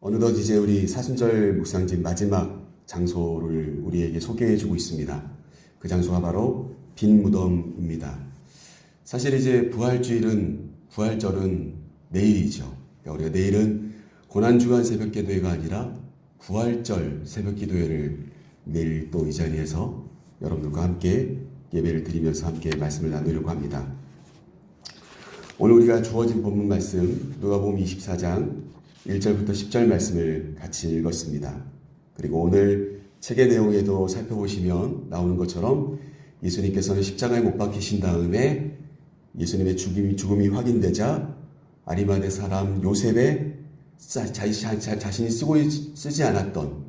어느덧 이제 우리 사순절 묵상집 마지막 장소를 우리에게 소개해주고 있습니다. 그 장소가 바로 빈 무덤입니다. 사실 이제 부활절은 내일이죠. 그러니까 우리가 내일은 고난주간 새벽기도회가 아니라 부활절 새벽기도회를 내일 또 이 자리에서 여러분들과 함께 예배를 드리면서 함께 말씀을 나누려고 합니다. 오늘 우리가 주어진 본문 말씀 누가복음 24장 1절부터 10절 말씀을 같이 읽었습니다. 그리고 오늘 책의 내용에도 살펴보시면 나오는 것처럼 예수님께서는 십자가에 못 박히신 다음에 예수님의 죽음이 확인되자 아리마대 사람 요셉의 자신이 쓰지 않았던,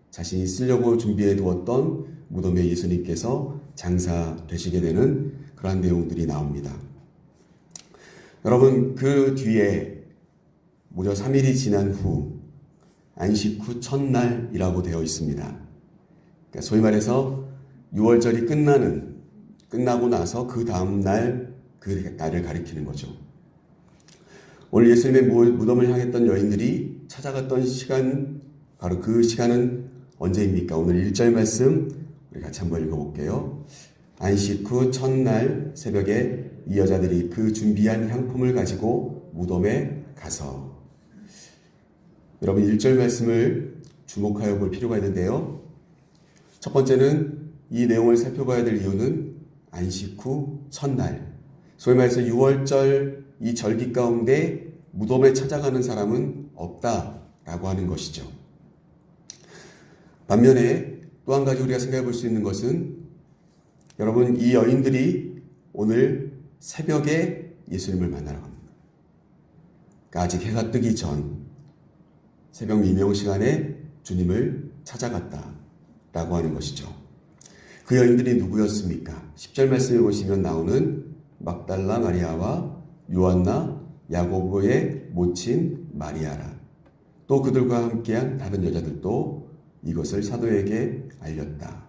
자신이 쓰려고 준비해 두었던 무덤에 예수님께서 장사되시게 되는 그러한 내용들이 나옵니다. 여러분, 그 뒤에 무려 3일이 지난 후 안식 후 첫날이라고 되어 있습니다. 그러니까 소위 말해서 6월절이 끝나고 나서 그 다음 날, 그 날을 가리키는 거죠. 오늘 예수님의 무덤을 향했던 여인들이 찾아갔던 시간, 바로 그 시간은 언제입니까? 오늘 1절 말씀 우리 같이 한번 읽어볼게요. 안식 후 첫날 새벽에 이 여자들이 그 준비한 향품을 가지고 무덤에 가서. 여러분 1절 말씀을 주목하여 볼 필요가 있는데요. 첫 번째는 이 내용을 살펴봐야 될 이유는 안식 후 첫날, 소위 말해서 6월절 이 절기 가운데 무덤에 찾아가는 사람은 없다라고 하는 것이죠. 반면에 또 한 가지 우리가 생각해 볼 수 있는 것은, 여러분, 이 여인들이 오늘 새벽에 예수님을 만나러 갑니다. 그러니까 아직 해가 뜨기 전 새벽 미명 시간에 주님을 찾아갔다라고 하는 것이죠. 그 여인들이 누구였습니까? 10절 말씀에 보시면 나오는 막달라 마리아와 요한나, 야고보의 모친 마리아라. 또 그들과 함께한 다른 여자들도 이것을 사도에게 알렸다.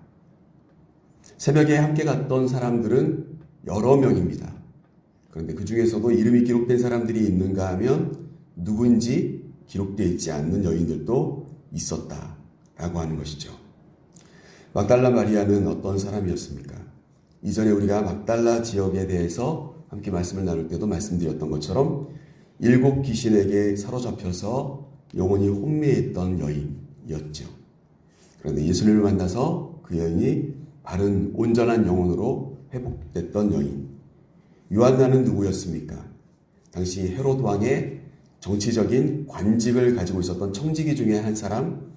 새벽에 함께 갔던 사람들은 여러 명입니다. 그런데 그 중에서도 이름이 기록된 사람들이 있는가 하면 누구인지 기록되어 있지 않는 여인들도 있었다라고 하는 것이죠. 막달라 마리아는 어떤 사람이었습니까? 이전에 우리가 막달라 지역에 대해서 함께 말씀을 나눌 때도 말씀드렸던 것처럼 7 귀신에게 사로잡혀서 영혼이 혼미했던 여인이었죠. 그런데 예수님을 만나서 그 여인이 바른 온전한 영혼으로 회복됐던 여인. 요한나는 누구였습니까? 당시 헤롯 왕의 정치적인 관직을 가지고 있었던 청지기 중에 한 사람,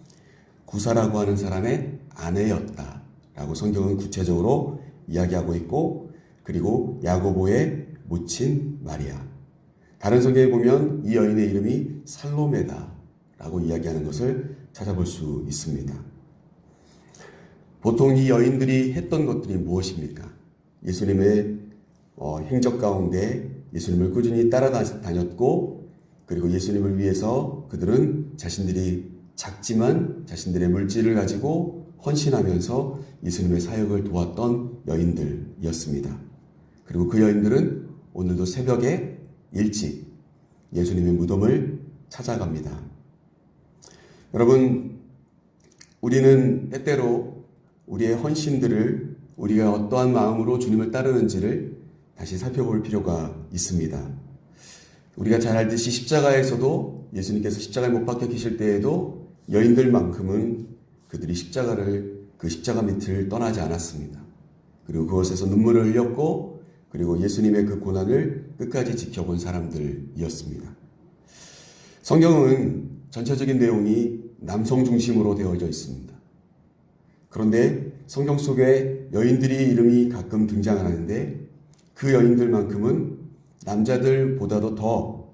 구사라고 하는 사람의 아내였다라고 성경은 구체적으로 이야기하고 있고, 그리고 야고보의 모친 마리아. 다른 성경에 보면 이 여인의 이름이 살로메다라고 이야기하는 것을 찾아볼 수 있습니다. 보통 이 여인들이 했던 것들이 무엇입니까? 예수님의 행적 가운데 예수님을 꾸준히 따라다녔고, 그리고 예수님을 위해서 그들은 자신들이 작지만 자신들의 물질을 가지고 헌신하면서 예수님의 사역을 도왔던 여인들이었습니다. 그리고 그 여인들은 오늘도 새벽에 일찍 예수님의 무덤을 찾아갑니다. 여러분, 우리는 때때로 우리의 헌신들을, 우리가 어떠한 마음으로 주님을 따르는지를 다시 살펴볼 필요가 있습니다. 우리가 잘 알듯이 십자가에서도 예수님께서 십자가에 못 박혀 계실 때에도 여인들만큼은 그들이 그 십자가 밑을 떠나지 않았습니다. 그리고 그곳에서 눈물을 흘렸고, 그리고 예수님의 그 고난을 끝까지 지켜본 사람들이었습니다. 성경은 전체적인 내용이 남성 중심으로 되어져 있습니다. 그런데 성경 속에 여인들이 이름이 가끔 등장하는데 그 여인들만큼은 남자들보다도 더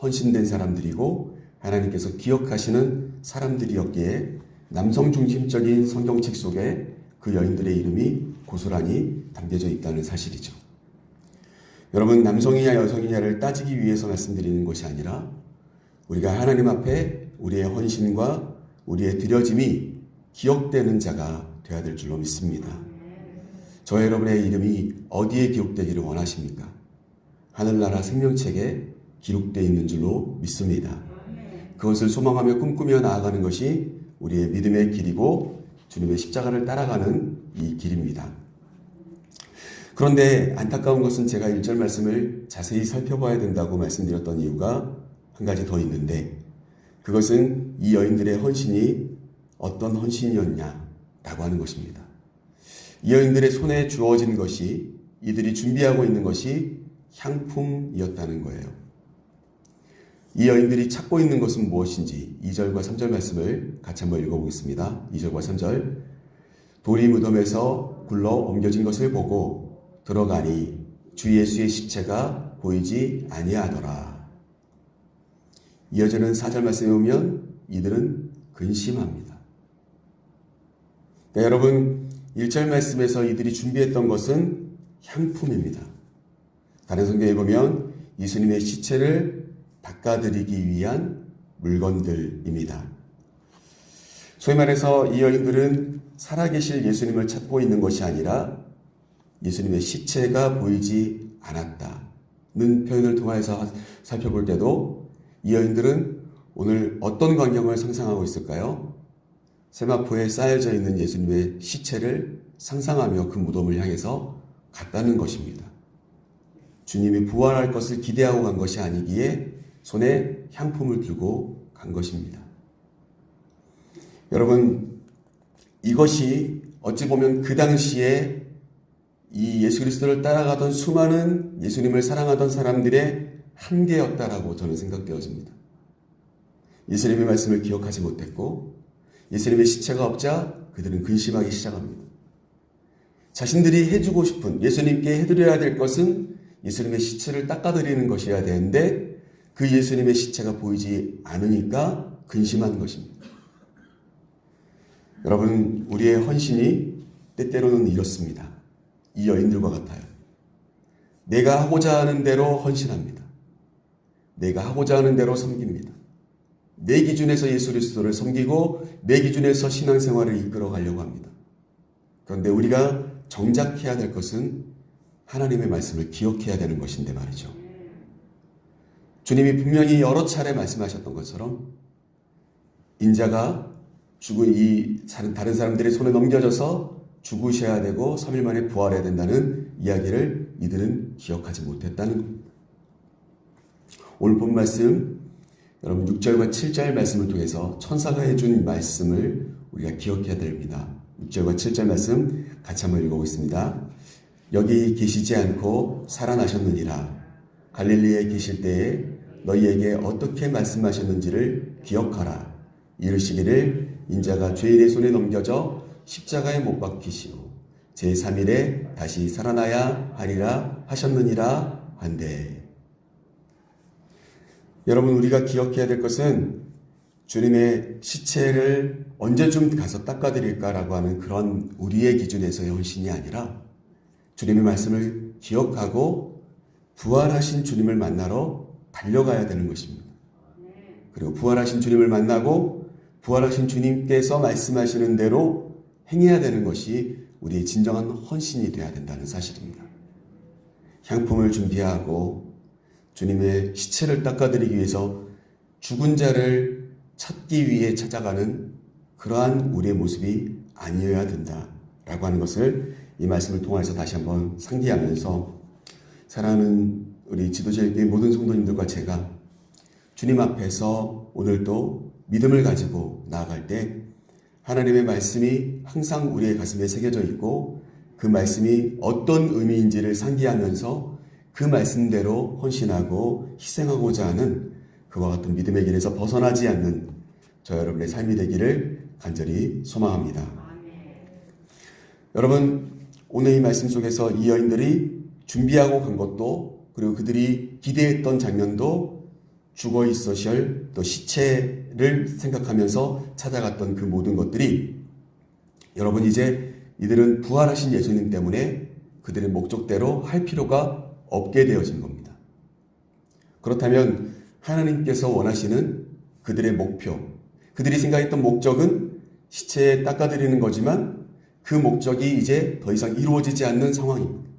헌신된 사람들이고 하나님께서 기억하시는 사람들이었기에 남성 중심적인 성경책 속에 그 여인들의 이름이 고스란히 담겨져 있다는 사실이죠. 여러분, 남성이냐 여성이냐를 따지기 위해서 말씀드리는 것이 아니라 우리가 하나님 앞에 우리의 헌신과 우리의 드려짐이 기억되는 자가 되어야 될 줄로 믿습니다. 저 여러분의 이름이 어디에 기록되기를 원하십니까? 하늘나라 생명책에 기록되어 있는 줄로 믿습니다. 그것을 소망하며 꿈꾸며 나아가는 것이 우리의 믿음의 길이고 주님의 십자가를 따라가는 이 길입니다. 그런데 안타까운 것은 제가 1절 말씀을 자세히 살펴봐야 된다고 말씀드렸던 이유가 한 가지 더 있는데, 그것은 이 여인들의 헌신이 어떤 헌신이었냐라고 하는 것입니다. 이 여인들의 손에 주어진 것이, 이들이 준비하고 있는 것이 향품이었다는 거예요. 이 여인들이 찾고 있는 것은 무엇인지 2절과 3절 말씀을 같이 한번 읽어보겠습니다. 2절과 3절. 돌이 무덤에서 굴러 옮겨진 것을 보고 들어가니 주 예수의 시체가 보이지 아니하더라. 이어지는 4절 말씀에 보면 이들은 근심합니다. 그러니까 여러분, 1절 말씀에서 이들이 준비했던 것은 향품입니다. 다른 성경에 보면 예수님의 시체를 닦아드리기 위한 물건들입니다. 소위 말해서 이 여인들은 살아계실 예수님을 찾고 있는 것이 아니라 예수님의 시체가 보이지 않았다는 표현을 통해서 살펴볼 때도 이 여인들은 오늘 어떤 광경을 상상하고 있을까요? 세마포에 쌓여져 있는 예수님의 시체를 상상하며 그 무덤을 향해서 갔다는 것입니다. 주님이 부활할 것을 기대하고 간 것이 아니기에 손에 향품을 들고 간 것입니다. 여러분, 이것이 어찌 보면 그 당시에 이 예수 그리스도를 따라가던 수많은 예수님을 사랑하던 사람들의 한계였다라고 저는 생각되어집니다. 예수님의 말씀을 기억하지 못했고 예수님의 시체가 없자 그들은 근심하기 시작합니다. 자신들이 해주고 싶은, 예수님께 해드려야 될 것은 예수님의 시체를 닦아드리는 것이어야 되는데 그 예수님의 시체가 보이지 않으니까 근심한 것입니다. 여러분, 우리의 헌신이 때때로는 이렇습니다. 이 여인들과 같아요. 내가 하고자 하는 대로 헌신합니다. 내가 하고자 하는 대로 섬깁니다. 내 기준에서 예수 그리스도를 섬기고 내 기준에서 신앙생활을 이끌어 가려고 합니다. 그런데 우리가 정작 해야 될 것은 하나님의 말씀을 기억해야 되는 것인데 말이죠. 주님이 분명히 여러 차례 말씀하셨던 것처럼 인자가 죽은 이 다른 사람들의 손에 넘겨져서 죽으셔야 되고 3일 만에 부활해야 된다는 이야기를 이들은 기억하지 못했다는 겁니다. 오늘 본 말씀, 여러분 6절과 7절 말씀을 통해서 천사가 해준 말씀을 우리가 기억해야 됩니다. 6절과 7절 말씀 같이 한번 읽어보겠습니다. 여기 계시지 않고 살아나셨느니라. 갈릴리에 계실 때에 너희에게 어떻게 말씀하셨는지를 기억하라. 이르시기를 인자가 죄인의 손에 넘겨져 십자가에 못 박히시고 제3일에 다시 살아나야 하리라 하셨느니라 한데. 여러분, 우리가 기억해야 될 것은 주님의 시체를 언제쯤 가서 닦아드릴까라고 하는 그런 우리의 기준에서의 헌신이 아니라 주님의 말씀을 기억하고 부활하신 주님을 만나러 달려가야 되는 것입니다. 그리고 부활하신 주님을 만나고 부활하신 주님께서 말씀하시는 대로 행해야 되는 것이 우리의 진정한 헌신이 되어야 된다는 사실입니다. 향품을 준비하고 주님의 시체를 닦아드리기 위해서 죽은 자를 찾기 위해 찾아가는 그러한 우리의 모습이 아니어야 된다라고 하는 것을 이 말씀을 통해서 다시 한번 상기하면서, 사랑하는 우리 지도자의 모든 성도님들과 제가 주님 앞에서 오늘도 믿음을 가지고 나아갈 때 하나님의 말씀이 항상 우리의 가슴에 새겨져 있고 그 말씀이 어떤 의미인지를 상기하면서 그 말씀대로 헌신하고 희생하고자 하는 그와 같은 믿음의 길에서 벗어나지 않는 저 여러분의 삶이 되기를 간절히 소망합니다. 여러분, 오늘 이 말씀 속에서 이 여인들이 준비하고 간 것도, 그리고 그들이 기대했던 장면도, 죽어 있으실 또 시체를 생각하면서 찾아갔던 그 모든 것들이, 여러분, 이제 이들은 부활하신 예수님 때문에 그들의 목적대로 할 필요가 없게 되어진 겁니다. 그렇다면 하나님께서 원하시는 그들의 목표, 그들이 생각했던 목적은 시체에 닦아드리는 거지만 그 목적이 이제 더 이상 이루어지지 않는 상황입니다.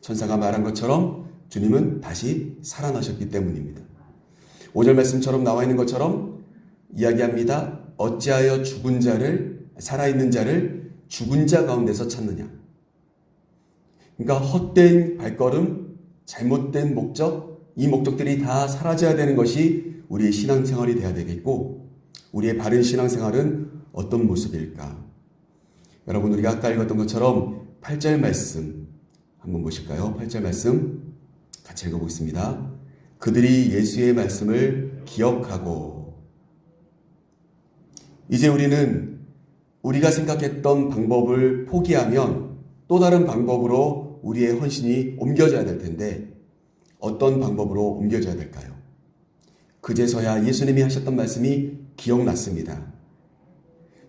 천사가 말한 것처럼 주님은 다시 살아나셨기 때문입니다. 5절 말씀처럼 나와 있는 것처럼 이야기합니다. 어찌하여 살아있는 자를 죽은 자 가운데서 찾느냐. 그러니까 헛된 발걸음, 잘못된 목적, 이 목적들이 다 사라져야 되는 것이 우리의 신앙생활이 되어야 되겠고, 우리의 바른 신앙생활은 어떤 모습일까? 여러분, 우리가 아까 읽었던 것처럼 8절 말씀 한번 보실까요? 8절 말씀 같이 읽어보겠습니다. 그들이 예수의 말씀을 기억하고. 이제 우리는 우리가 생각했던 방법을 포기하면 또 다른 방법으로 우리의 헌신이 옮겨져야 될 텐데, 어떤 방법으로 옮겨져야 될까요? 그제서야 예수님이 하셨던 말씀이 기억났습니다.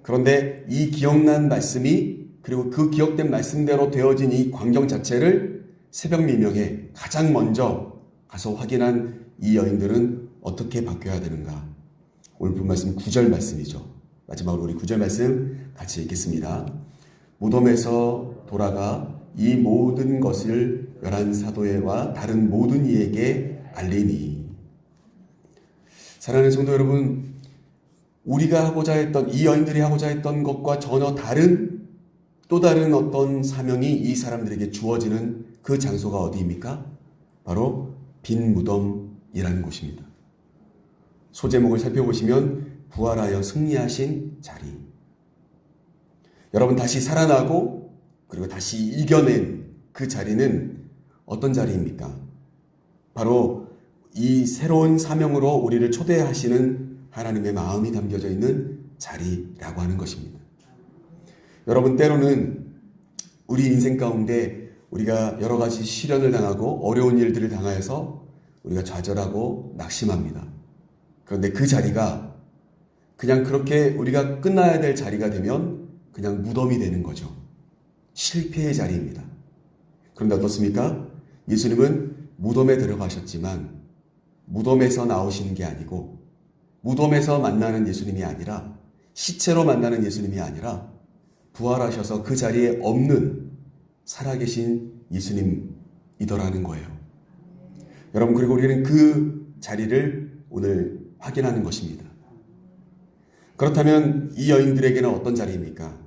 그런데 이 기억난 말씀이, 그리고 그 기억된 말씀대로 되어진 이 광경 자체를 새벽 미명에 가장 먼저 가서 확인한 이 여인들은 어떻게 바뀌어야 되는가? 오늘 본 말씀 9절 말씀이죠. 마지막으로 우리 9절 말씀 같이 읽겠습니다. 무덤에서 돌아가 이 모든 것을 11사도와 다른 모든 이에게 알리니. 사랑하는 성도 여러분, 우리가 하고자 했던, 이 여인들이 하고자 했던 것과 전혀 다른, 또 다른 어떤 사명이 이 사람들에게 주어지는 그 장소가 어디입니까? 바로 빈 무덤이라는 곳입니다. 소제목을 살펴보시면 부활하여 승리하신 자리. 여러분, 다시 살아나고 그리고 다시 이겨낸 그 자리는 어떤 자리입니까? 바로 이 새로운 사명으로 우리를 초대하시는 하나님의 마음이 담겨져 있는 자리라고 하는 것입니다. 여러분, 때로는 우리 인생 가운데 우리가 여러 가지 시련을 당하고 어려운 일들을 당하여서 우리가 좌절하고 낙심합니다. 그런데 그 자리가 그냥 그렇게 우리가 끝나야 될 자리가 되면 그냥 무덤이 되는 거죠. 실패의 자리입니다. 그런데 어떻습니까? 예수님은 무덤에 들어가셨지만 무덤에서 나오시는 게 아니고, 무덤에서 만나는 예수님이 아니라, 시체로 만나는 예수님이 아니라 부활하셔서 그 자리에 없는 살아계신 예수님이더라는 거예요. 여러분, 그리고 우리는 그 자리를 오늘 확인하는 것입니다. 그렇다면 이 여인들에게는 어떤 자리입니까?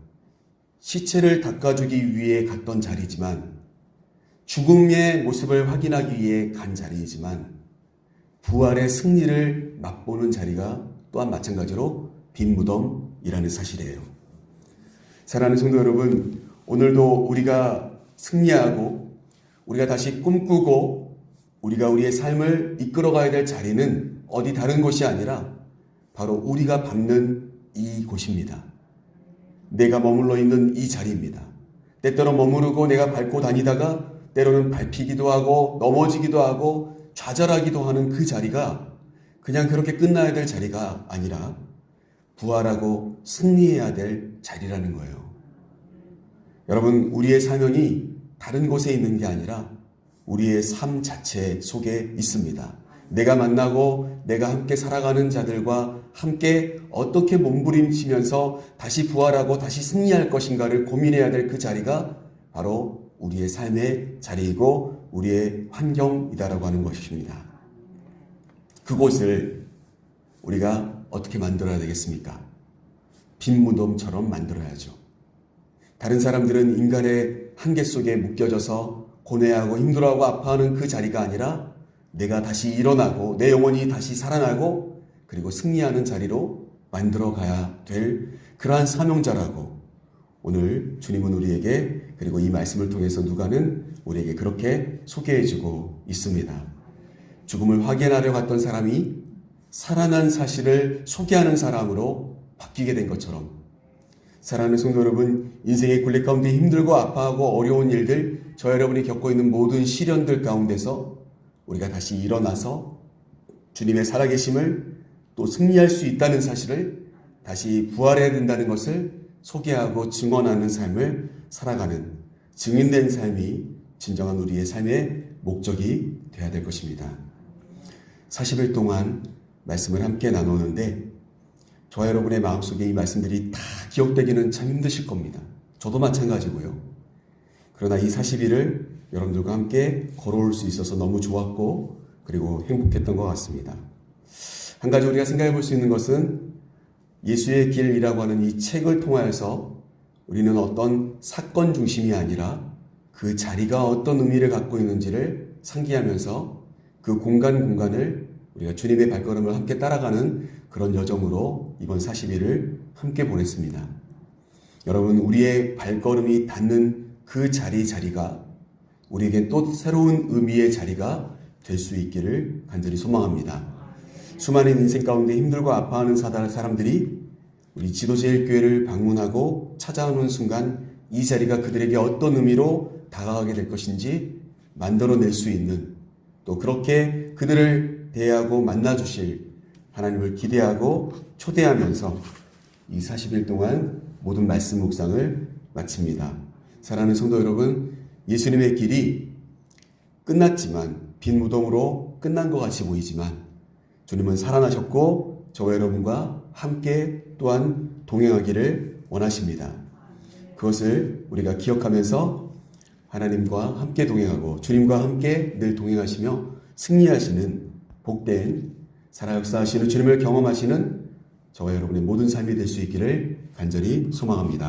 시체를 닦아주기 위해 갔던 자리지만, 죽음의 모습을 확인하기 위해 간 자리이지만, 부활의 승리를 맛보는 자리가 또한 마찬가지로 빈 무덤이라는 사실이에요. 사랑하는 성도 여러분, 오늘도 우리가 승리하고 우리가 다시 꿈꾸고 우리가 우리의 삶을 이끌어가야 될 자리는 어디 다른 곳이 아니라 바로 우리가 밟는 이 곳입니다. 내가 머물러 있는 이 자리입니다. 때때로 머무르고 내가 밟고 다니다가 때로는 밟히기도 하고 넘어지기도 하고 좌절하기도 하는 그 자리가 그냥 그렇게 끝나야 될 자리가 아니라 부활하고 승리해야 될 자리라는 거예요. 여러분, 우리의 사명이 다른 곳에 있는 게 아니라 우리의 삶 자체 속에 있습니다. 내가 만나고 내가 함께 살아가는 자들과 함께 어떻게 몸부림치면서 다시 부활하고 다시 승리할 것인가를 고민해야 될 그 자리가 바로 우리의 삶의 자리이고 우리의 환경이다라고 하는 것입니다. 그곳을 우리가 어떻게 만들어야 되겠습니까? 빈 무덤처럼 만들어야죠. 다른 사람들은 인간의 한계 속에 묶여져서 고뇌하고 힘들어하고 아파하는 그 자리가 아니라 내가 다시 일어나고 내 영혼이 다시 살아나고 그리고 승리하는 자리로 만들어 가야 될 그러한 사명자라고 오늘 주님은 우리에게, 그리고 이 말씀을 통해서 누가는 우리에게 그렇게 소개해주고 있습니다. 죽음을 확인하려 갔던 사람이 살아난 사실을 소개하는 사람으로 바뀌게 된 것처럼, 사랑하는 성도 여러분, 인생의 굴레 가운데 힘들고 아파하고 어려운 일들, 저 여러분이 겪고 있는 모든 시련들 가운데서 우리가 다시 일어나서 주님의 살아계심을 또 승리할 수 있다는 사실을, 다시 부활해야 된다는 것을 소개하고 증언하는 삶을 살아가는 증인된 삶이 진정한 우리의 삶의 목적이 되어야 될 것입니다. 40일 동안 말씀을 함께 나누는데 저와 여러분의 마음속에 이 말씀들이 다 기억되기는 참 힘드실 겁니다. 저도 마찬가지고요. 그러나 이 40일을 여러분들과 함께 걸어올 수 있어서 너무 좋았고 그리고 행복했던 것 같습니다. 한 가지 우리가 생각해 볼 수 있는 것은 예수의 길이라고 하는 이 책을 통하여서 우리는 어떤 사건 중심이 아니라 그 자리가 어떤 의미를 갖고 있는지를 상기하면서 그 공간을 우리가 주님의 발걸음을 함께 따라가는 그런 여정으로 이번 40일을 함께 보냈습니다. 여러분, 우리의 발걸음이 닿는 그 자리가 우리에게 또 새로운 의미의 자리가 될 수 있기를 간절히 소망합니다. 수많은 인생 가운데 힘들고 아파하는 사람들이 우리 지도제일교회를 방문하고 찾아오는 순간 이 자리가 그들에게 어떤 의미로 다가가게 될 것인지 만들어낼 수 있는, 또 그렇게 그들을 대하고 만나주실 하나님을 기대하고 초대하면서 이 40일 동안 모든 말씀 묵상을 마칩니다. 사랑하는 성도 여러분, 예수님의 길이 끝났지만, 빈 무덤으로 끝난 것 같이 보이지만 주님은 살아나셨고 저와 여러분과 함께 또한 동행하기를 원하십니다. 그것을 우리가 기억하면서 하나님과 함께 동행하고 주님과 함께 늘 동행하시며 승리하시는 복된 살아 역사하시는 주님을 경험하시는 저와 여러분의 모든 삶이 될 수 있기를 간절히 소망합니다.